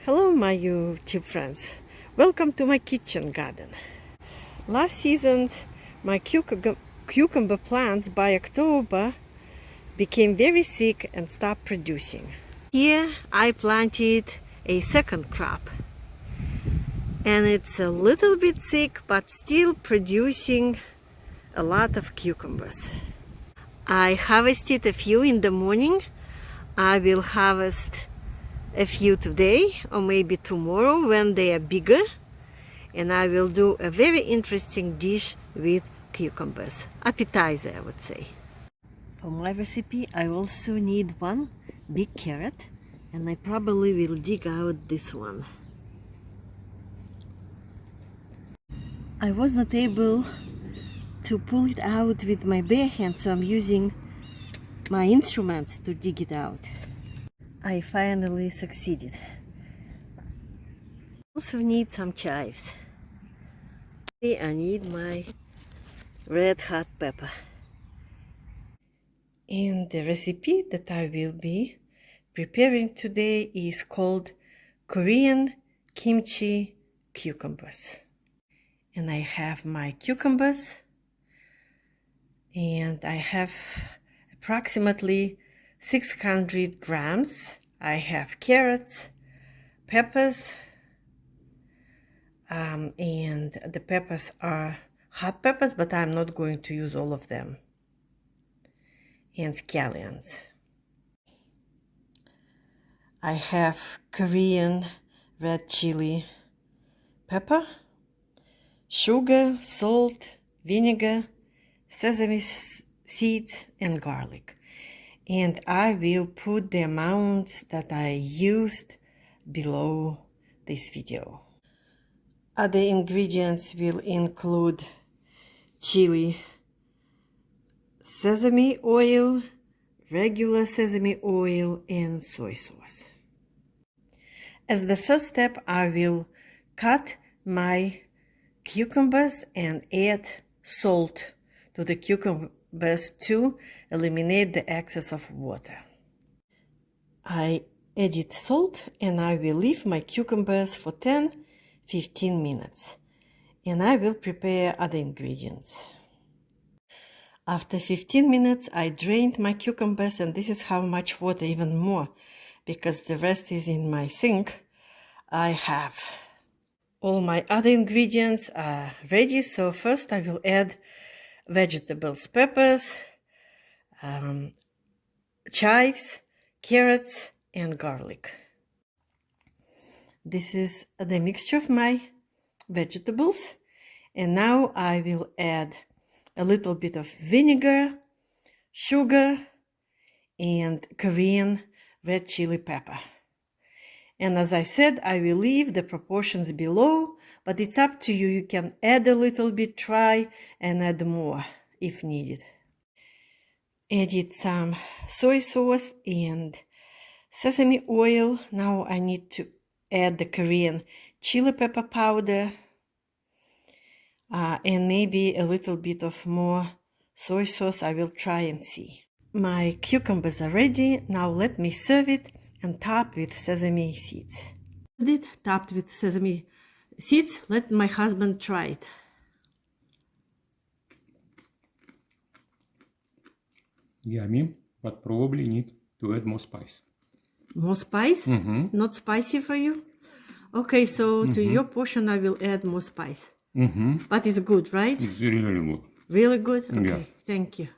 Hello my YouTube friends, welcome to my kitchen garden. Last season my cucumber plants by October became very sick and stopped producing. Here I planted a second crop and it's a little bit sick but still producing a lot of cucumbers. I harvested a few in the morning. I will harvest a few today or maybe tomorrow when they are bigger, and I will do a very interesting dish with cucumbers, appetizer I would say. For my recipe I also need one big carrot, and I probably will dig out this one. I was not able to pull it out with my bare hand, so I'm using my instruments to dig it out. I finally succeeded. Also need some chives. I need my red hot pepper. And the recipe that I will be preparing today is called Korean kimchi cucumbers. And I have my cucumbers, and I have approximately 600 grams. I have carrots, peppers, and the peppers are hot peppers, but I'm not going to use all of them, and scallions. I have Korean red chili pepper, sugar, salt, vinegar, sesame seeds, and garlic. And I will put the amounts that I used below this video. Other ingredients will include chili, sesame oil, regular sesame oil, and soy sauce. As the first step, I will cut my cucumbers and add salt to the cucumbers to eliminate the excess of water. I added salt and I will leave my cucumbers for 10-15 minutes, and I will prepare other ingredients. After 15 minutes I drained my cucumbers, and this is how much water, even more, because the rest is in my sink. I have all my other ingredients are ready, so first I will add vegetables, peppers, chives, carrots, and garlic. This is the mixture of my vegetables, and now I will add a little bit of vinegar, sugar, and Korean red chili pepper. And as I said, I will leave the proportions below, but it's up to you. You can add a little bit, try and add more if needed. Added some soy sauce and sesame oil. Now I need to add the Korean chili pepper powder and maybe a little bit of more soy sauce. I will try and see. My cucumbers are ready. Now let me serve it and top with sesame seeds. Topped with sesame seeds. Let my husband try it. Yummy, but probably need to add more spice. More spice? Not spicy for you? Okay, so to your portion I will add more spice. But it's good, right? It's really good. Really good? Okay, Yeah. thank you.